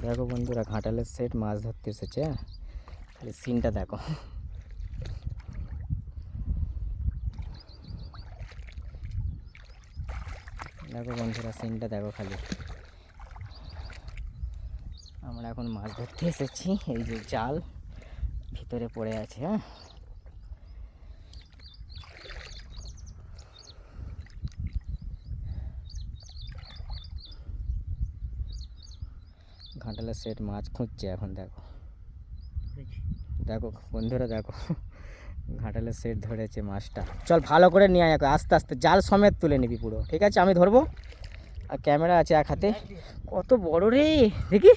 দেখো বন্ধুরা, ঘাটালের সেট মাছ ধরতে এসেছে। খালি সিনটা দেখো। দেখো বন্ধুরা, সিনটা দেখো খালি। আমরা এখন মাছ ধরতে এসেছি। এই যে জাল ভিতরে পড়ে আছে। হ্যাঁ, ঘাটালের সেট মাছ খুঁজছে এখন। দেখো দেখো বন্ধুরা, দেখো ঘাটালের সেট ধরেছে মাছটা। চল ভালো করে নিয়ে আয়, আস্তে আস্তে জাল সমেত তুলে নিবি পুরো। ঠিক আছে, আমি ধরবো। আর ক্যামেরা আছে এক হাতে। কত বড় রে, দেখি।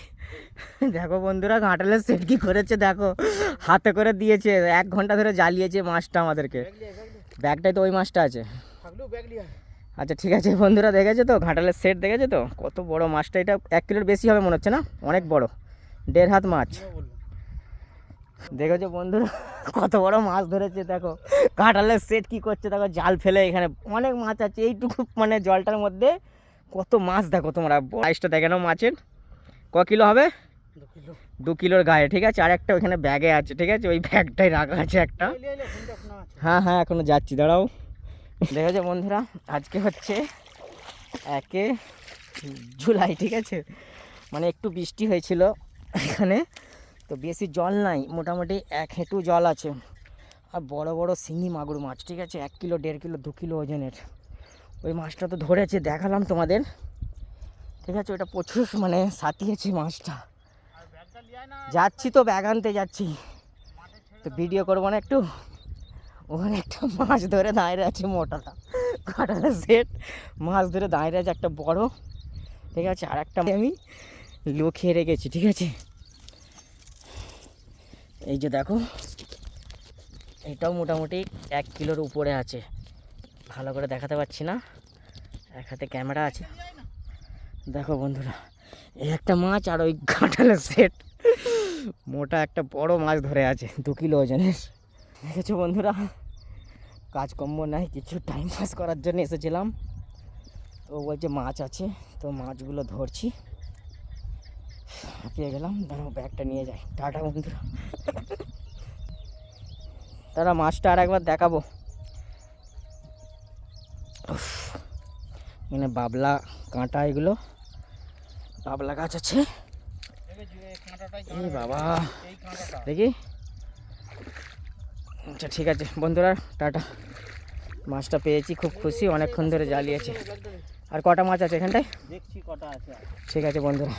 দেখো বন্ধুরা, ঘাটালের সেট কি করেছে দেখো। হাতে করে দিয়েছে, 1 ঘন্টা ধরে জ্বালিয়েছে মাছটা আমাদেরকে। ব্যাগটাই তো ওই মাছটা আছে। আচ্ছা ঠিক আছে বন্ধুরা, দেখেছো তো ঘাটালের সেট, দেখেছো তো কত বড় মাছটা। এটা 1 কিলোর বেশি হবে মনে হচ্ছে না, অনেক বড়, 1.5 হাত মাছ। দেখেছো বন্ধুরা, কত বড় মাছ ধরেছে। দেখো ঘাটালের সেট কি করছে দেখো, জাল ফেলে। এখানে অনেক মাছ আছে এইটুকু মানে জলটার মধ্যে। কত মাছ দেখো তোমরা, সাইজটা দেখে নাও মাছের। ক কিলো হবে? 2 কিলোর গায়ে। ঠিক আছে, আর একটা ওইখানে ব্যাগে আছে। ঠিক আছে, ওই ব্যাগটাই রাখা আছে একটা। হ্যাঁ হ্যাঁ, এখনো যাচ্ছি, দাঁড়াও। দেখেছো বন্ধুরা, আজকে হচ্ছে 1 জুলাই। ঠিক আছে, মানে একটু বৃষ্টি হয়েছিল এখানে, তো বেশি জল নাই, মোটামুটি 1 হেঁটু জল আছে। আর বড় বড় শিঙি মাগুর মাছ। ঠিক আছে, 1 কিলো, 1.5 কিলো, 2 কিলো ওজনের। ওই মাছটা তো ধরেছে, দেখালাম তোমাদের। ঠিক আছে, ওটা প্রচুর মানে সাঁতিয়েছে মাছটা। যাচ্ছি তো, ব্যাগ আনতে যাচ্ছি, তো ভিডিও করবো না একটু। ওখানে একটা মাছ ধরে দাঁড়িয়ে আছে, মোটাটা কাটাটা সেট মাছ ধরে দাঁড়িয়ে আছে একটা বড়। ঠিক আছে, আর একটা আমি লুকিয়ে রেখেছি। ঠিক আছে, এই যে দেখো, এটাও মোটামুটি 1 কিলোর উপরে আছে। ভালো করে দেখাতে পাচ্ছি না, এক হাতে ক্যামেরা আছে। দেখো বন্ধুরা, এই একটা মাছ, আর ওই কাঁঠালের সেট মোটা একটা বড় মাছ ধরে আছে 2 কিলো ওজনের। দেখেছো বন্ধুরা, কাজকর্ম নাই কিছু, টাইম পাস করার জন্য এসেছিলাম। তো বলছে মাছ আছে, তো মাছগুলো ধরছি। পেয়ে গেলাম, দাঁড়াও ব্যাগটা নিয়ে যাই। টাটা বন্ধুরা। তারা মাছটা আর একবার দেখাবো। মানে বাবলা কাঁটা, এগুলো বাবলা গাছ আছে। এই বাবা, দেখি। আচ্ছা ঠিক আছে বন্ধুরা, টাটা। মাছটা পেয়েছি, খুব খুশি, অনেকক্ষণ ধরে জ্বালিয়েছে। আর কটা মাছ আছে এখানটায়? দেখছি কটা আছে। ঠিক আছে বন্ধুরা।